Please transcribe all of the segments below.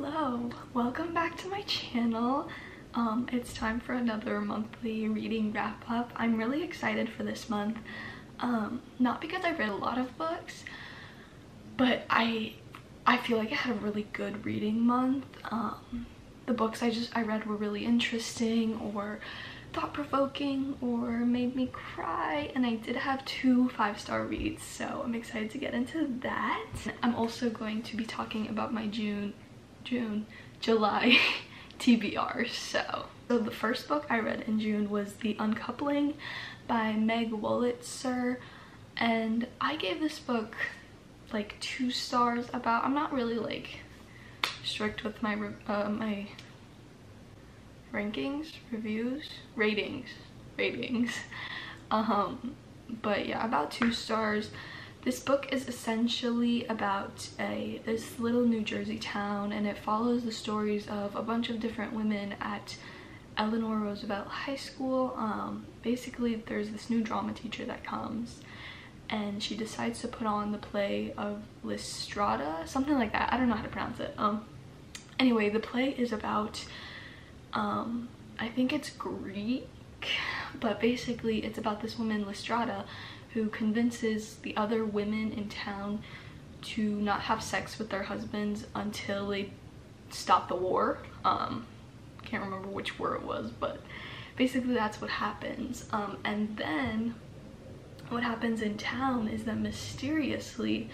Hello, welcome back to my channel. It's time for another monthly reading wrap up. I'm really excited for this month, not because I've read a lot of books, but I feel like I had a really good reading month. The books I read were really interesting or thought-provoking or made me cry, and I did have 2 5-star reads, so I'm excited to get into that. I'm also going to be talking about my July TBR. So the first book I read in June was The Uncoupling by Meg Wolitzer, and I gave this book like 2 stars. I'm not really like strict with my my rankings, ratings, but yeah, about 2 stars. This book is essentially about this little New Jersey town, and it follows the stories of a bunch of different women at Eleanor Roosevelt High School. Basically there's this new drama teacher that comes, and she decides to put on the play of Lystrata, something like that. I don't know how to pronounce it. Anyway, the play is about I think it's Greek, but basically it's about this woman Lystrata who convinces the other women in town to not have sex with their husbands until they stop the war. Can't remember which war it was, but basically that's what happens. And then what happens in town is that mysteriously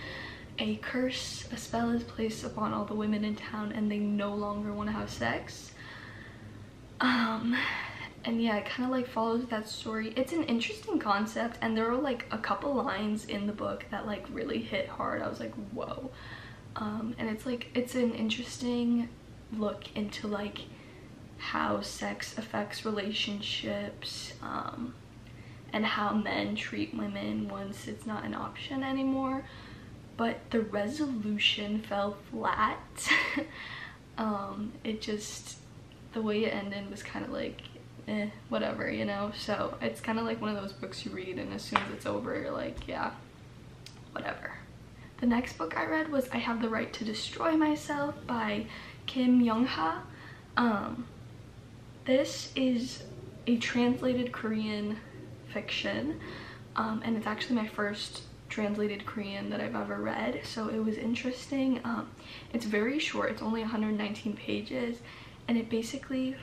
a spell is placed upon all the women in town, and they no longer want to have sex. And yeah, it kind of like follows that story. It's an interesting concept, and there are like a couple lines in the book that like really hit hard. I was like, whoa. And it's an interesting look into like how sex affects relationships, and how men treat women once it's not an option anymore. But the resolution fell flat. The way it ended was kind of like whatever, you know. So it's kind of like one of those books you read, and as soon as it's over you're like, yeah, whatever. The next book I read was I Have the Right to Destroy Myself by Kim Young-ha. This is a translated Korean fiction, and it's actually my first translated Korean that I've ever read, so it was interesting. It's very short, it's only 119 pages, and it basically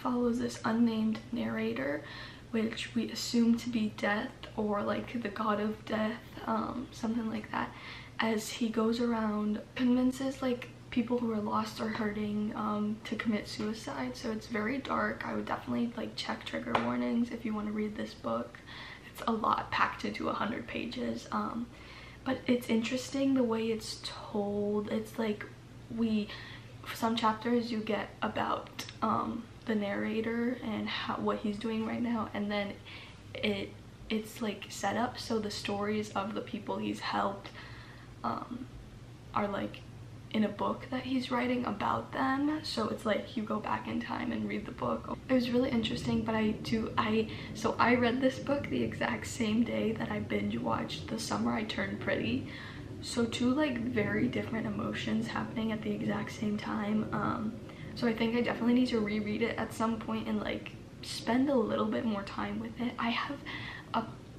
follows this unnamed narrator, which we assume to be Death, or like the god of death, something like that, as he goes around, convinces like people who are lost or hurting to commit suicide. So it's very dark. I would definitely like check trigger warnings if you want to read this book. It's a lot packed into 100 pages, but it's interesting the way it's told. It's like some chapters you get about the narrator and what he's doing right now, and then it's like set up so the stories of the people he's helped are like in a book that he's writing about them. So it's like you go back in time and read the book. It was really interesting, but so I read this book the exact same day that I binge watched The Summer I Turned Pretty. So 2 like very different emotions happening at the exact same time. So I think I definitely need to reread it at some point and like spend a little bit more time with it.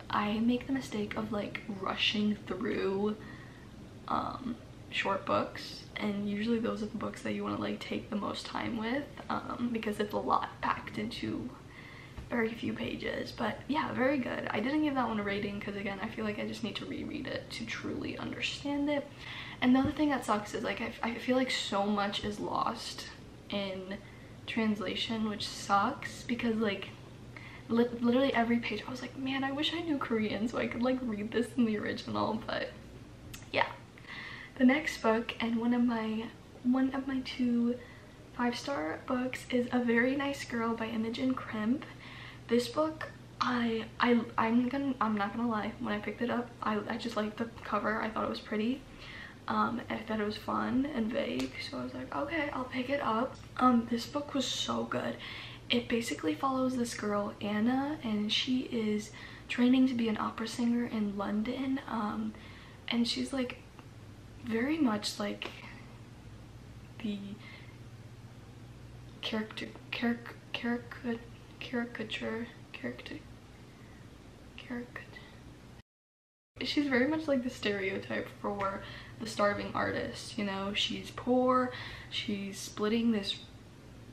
I make the mistake of like rushing through short books, and usually those are the books that you want to like take the most time with, because it's a lot packed into very few pages. But yeah, very good. I didn't give that one a rating because again, I feel like I just need to reread it to truly understand it. And the other thing that sucks is like I feel like so much is lost in translation, which sucks, because like literally every page I was like, man, I wish I knew Korean so I could like read this in the original. But yeah. The next book, and one of my 2 5-star books, is A Very Nice Girl by Imogen Crimp. This book, I'm not gonna lie, when I picked it up, I just liked the cover. I thought it was pretty. I thought it was fun and vague, so I was like, okay, I'll pick it up. This book was so good. It basically follows this girl, Anna, and she is training to be an opera singer in London, and she's like very much like the caricature. She's very much like the stereotype for the starving artist, you know. She's poor, she's splitting this,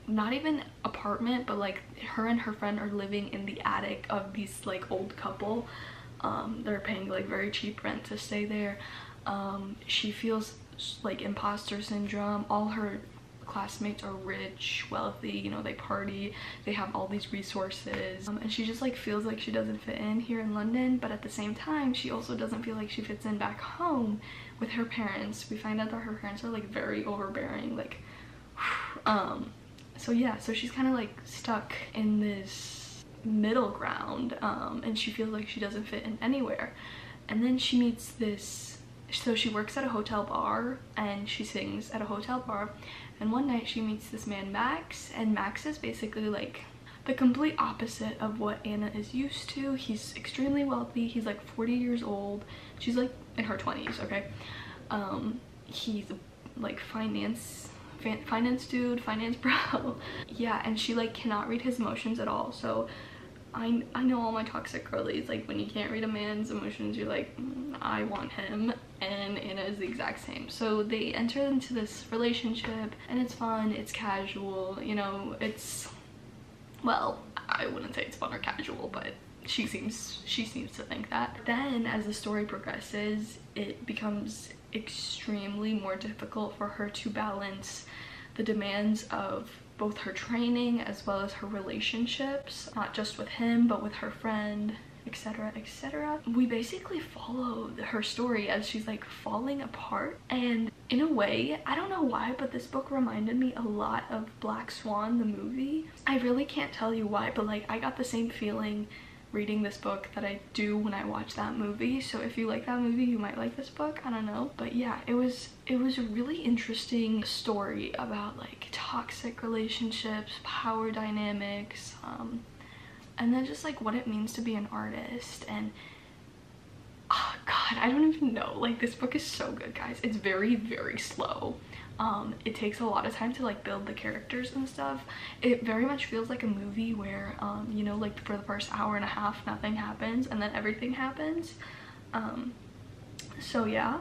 not even apartment, but like her and her friend are living in the attic of these like old couple. They're paying like very cheap rent to stay there. She feels like imposter syndrome. All her classmates are rich, wealthy, you know, they party, they have all these resources, and she just like feels like she doesn't fit in here in London. But at the same time, she also doesn't feel like she fits in back home with her parents. We find out that her parents are like very overbearing, like so yeah, so she's kind of like stuck in this middle ground, and she feels like she doesn't fit in anywhere. And then she meets this, so she works at a hotel bar and she sings at a hotel bar, and one night she meets this man Max, and Max is basically like the complete opposite of what Anna is used to. He's extremely wealthy, he's like 40 years old, she's like in her 20s, okay? He's like finance dude, finance bro. Yeah, and she like cannot read his emotions at all. So I know all my toxic girlies, like when you can't read a man's emotions, you're like, I want him. And Anna is the exact same. So they enter into this relationship and it's fun, it's casual, you know, it's, well, I wouldn't say it's fun or casual, but she seems to think that. Then as the story progresses, it becomes extremely more difficult for her to balance the demands of both her training as well as her relationships, not just with him but with her friend, etc, etc. We basically follow her story as she's like falling apart, and in a way, I don't know why, but this book reminded me a lot of Black Swan, the movie. I really can't tell you why, but like I got the same feeling reading this book that I do when I watch that movie. So if you like that movie, you might like this book, I don't know. But yeah, it was a really interesting story about like toxic relationships, power dynamics, and then just like what it means to be an artist. And oh god, I don't even know, like this book is so good, guys. It's very, very slow. It takes a lot of time to like build the characters and stuff. It very much feels like a movie where you know, like for the first hour and a half nothing happens and then everything happens. So yeah,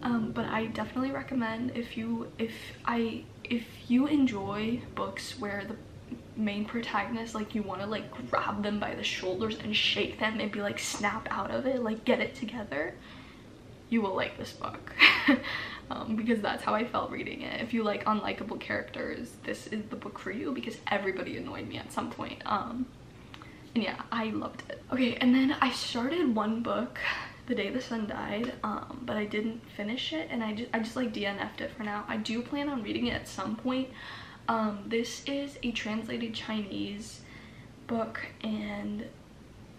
but I definitely recommend, if you enjoy books where the main protagonist, like you want to like grab them by the shoulders and shake them and be like, snap out of it, like get it together, you will like this book. Because that's how I felt reading it. If you like unlikable characters, this is the book for you, because everybody annoyed me at some point. And yeah, I loved it. Okay, and then I started one book, The Day the Sun Died, but I didn't finish it, and I just like DNF'd it for now. I do plan on reading it at some point. This is a translated Chinese book, and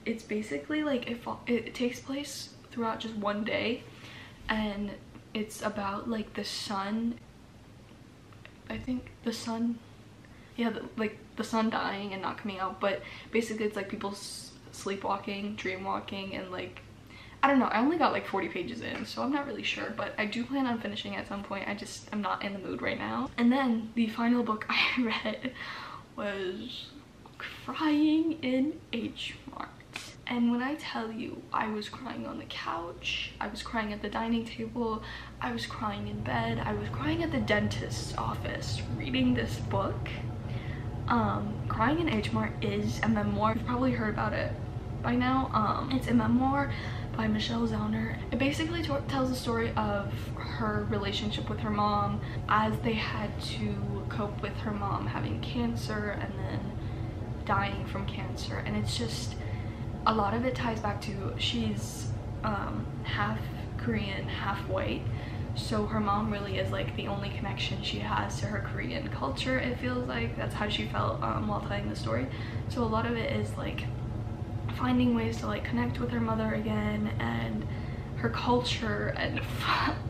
it's basically like it takes place throughout just one day, and it's about like the sun, I think the sun, yeah, like the sun dying and not coming out. But basically it's like people sleepwalking, dream walking, and like, I don't know, I only got like 40 pages in, so I'm not really sure, but I do plan on finishing at some point. I'm not in the mood right now. And then the final book I read was Crying in Agemart. And when I tell you, I was crying on the couch, I was crying at the dining table, I was crying in bed, I was crying at the dentist's office reading this book. Crying in Agemart is a memoir. You've probably heard about it by now. It's a memoir by Michelle Zauner. It basically tells the story of her relationship with her mom as they had to cope with her mom having cancer and then dying from cancer. And it's just, a lot of it ties back to, she's half Korean, half white, so her mom really is like the only connection she has to her Korean culture, it feels like. That's how she felt while telling the story. So a lot of it is like finding ways to like connect with her mother again and her culture, and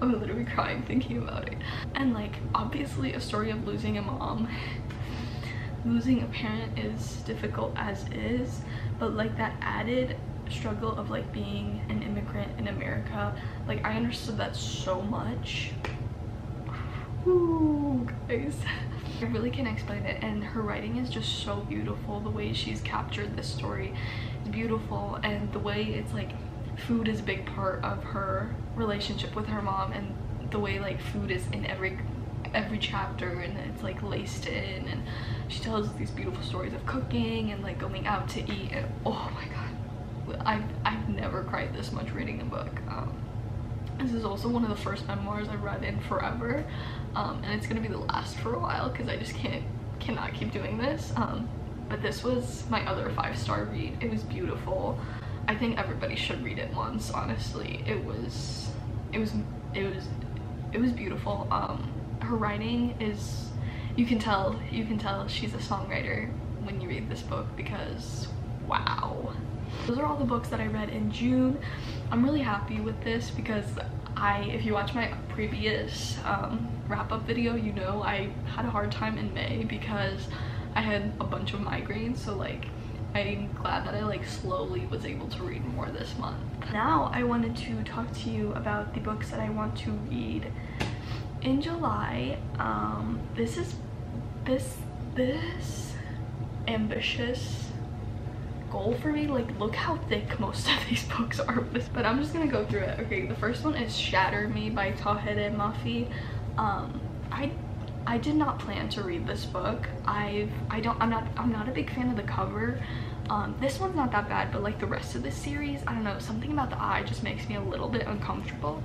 I'm literally crying thinking about it. And like, obviously a story of losing a mom. Losing a parent is difficult as is, but like that added struggle of like being an immigrant in America, like I understood that so much. Ooh, guys. I really can't explain it, and her writing is just so beautiful. The way she's captured this story is beautiful, and the way it's like food is a big part of her relationship with her mom, and the way like food is in every chapter, and it's like laced in, and she tells these beautiful stories of cooking and like going out to eat, and oh my god, I've never cried this much reading a book. This is also one of the first memoirs I've read in forever, and it's gonna be the last for a while because I just cannot keep doing this. But this was my other 5-star read. It was beautiful. I think everybody should read it once, honestly. It was beautiful. Her writing is, you can tell she's a songwriter when you read this book, because wow. Those are all the books that I read in June. I'm really happy with this because if you watch my previous wrap-up video, you know I had a hard time in May because I had a bunch of migraines, so like I'm glad that I like slowly was able to read more this month. Now I wanted to talk to you about the books that I want to read in July. This ambitious goal for me. Like, look how thick most of these books are, but I'm just gonna go through it. Okay, the first one is Shatter Me by Tahereh Mafi. I did not plan to read this book. I'm not a big fan of the cover. This one's not that bad, but like the rest of this series, I don't know, something about the eye just makes me a little bit uncomfortable.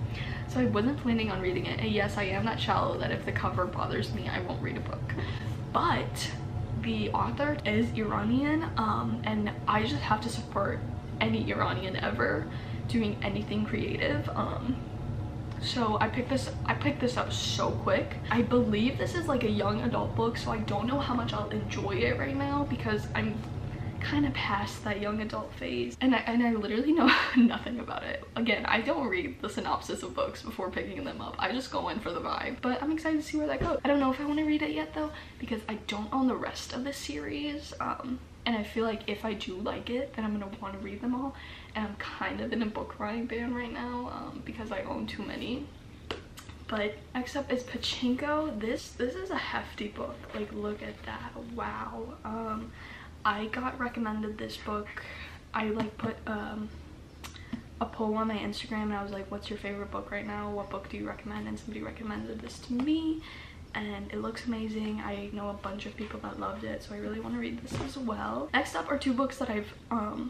So I wasn't planning on reading it. And yes, I am that shallow that if the cover bothers me, I won't read a book. But the author is Iranian, and I just have to support any Iranian ever doing anything creative. So I picked this up so quick. I believe this is like a young adult book, so I don't know how much I'll enjoy it right now because I'm kind of past that young adult phase, and I literally know nothing about it. Again, I don't read the synopsis of books before picking them up. I just go in for the vibe, but I'm excited to see where that goes. I don't know if I want to read it yet though, because I don't own the rest of the series, and I feel like if I do like it, then I'm gonna want to read them all, and I'm kind of in a book buying ban right now because I own too many. But next up is Pachinko. This is a hefty book. Like, look at that. Wow. I got recommended this book. I like put a poll on my Instagram, and I was like, what's your favorite book right now? What book do you recommend? And somebody recommended this to me, and it looks amazing. I know a bunch of people that loved it, so I really want to read this as well. Next up are 2 books that I've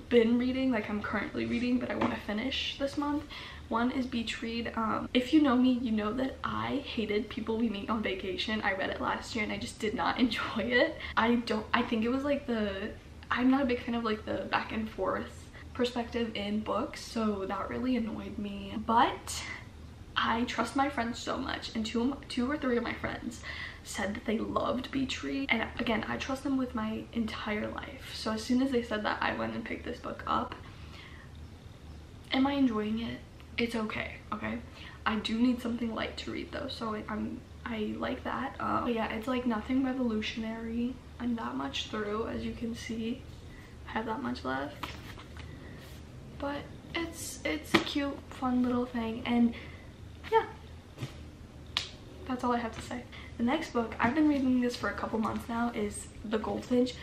been reading, like I'm currently reading, but I want to finish this month. One is Beach Read. If you know me, you know that I hated People We Meet on Vacation. I read it last year and I just did not enjoy it. I think it was like I'm not a big fan of like the back and forth perspective in books, so that really annoyed me. But I trust my friends so much, and two or three of my friends said that they loved Beach Read, and again, I trust them with my entire life. So as soon as they said that, I went and picked this book up. Am I enjoying it? It's okay. I do need something light to read though, so I like that. But yeah, it's like nothing revolutionary. I'm that much through, as you can see. I have that much left, but it's a cute, fun little thing, and yeah, that's all I have to say. The next book, I've been reading this for a couple months now, is The Goldfinch.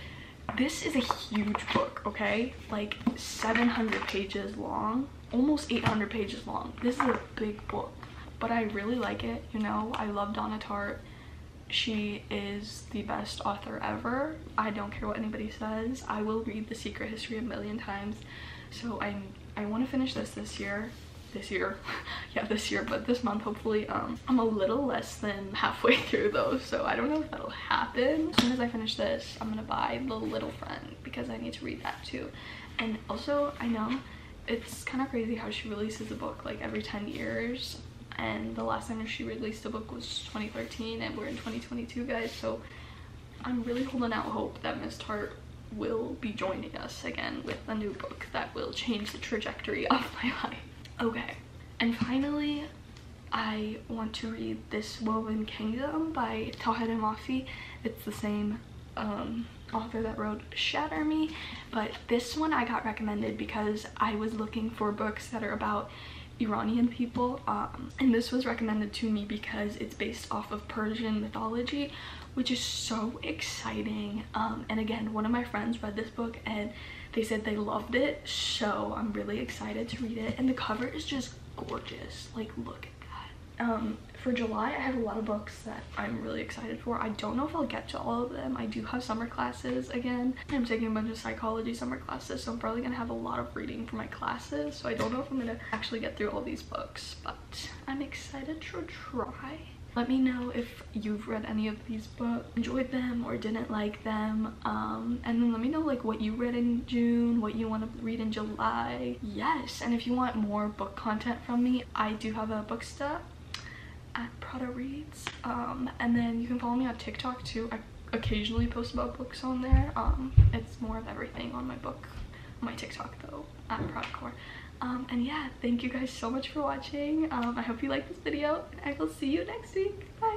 This is a huge book, okay? Like 700 pages long, almost 800 pages long. This is a big book, but I really like it. You know, I love Donna Tartt. She is the best author ever. I don't care what anybody says. I will read The Secret History a million times. So I want to finish this year. Yeah, this year, but this month hopefully. I'm a little less than halfway through though, so I don't know if that'll happen. As soon as I finish this, I'm gonna buy The Little Friend because I need to read that too. And also, I know it's kind of crazy how she releases a book like every 10 years, and the last time she released a book was 2013, and we're in 2022, guys. So I'm really holding out hope that Miss Tartt will be joining us again with a new book that will change the trajectory of my life. Okay, and finally, I want to read This Woven Kingdom by Tahereh Mafi. It's the same author that wrote Shatter Me, but this one I got recommended because I was looking for books that are about Iranian people, and this was recommended to me because it's based off of Persian mythology, which is so exciting. And again, one of my friends read this book and they said they loved it, so I'm really excited to read it. And the cover is just gorgeous, like look at that. For July, I have a lot of books that I'm really excited for. I don't know if I'll get to all of them. I do have summer classes again. I'm taking a bunch of psychology summer classes, so I'm probably gonna have a lot of reading for my classes. So I don't know if I'm gonna actually get through all these books, but I'm excited to try. Let me know if you've read any of these books, enjoyed them or didn't like them, and then let me know like what you read in June, what you want to read in July. Yes, and if you want more book content from me, I do have a Booksta at Prada Reads, and then you can follow me on TikTok too. I occasionally post about books on there. It's more of everything on my TikTok though, at Pradacore. And yeah, thank you guys so much for watching. I hope you liked this video, and I will see you next week. Bye.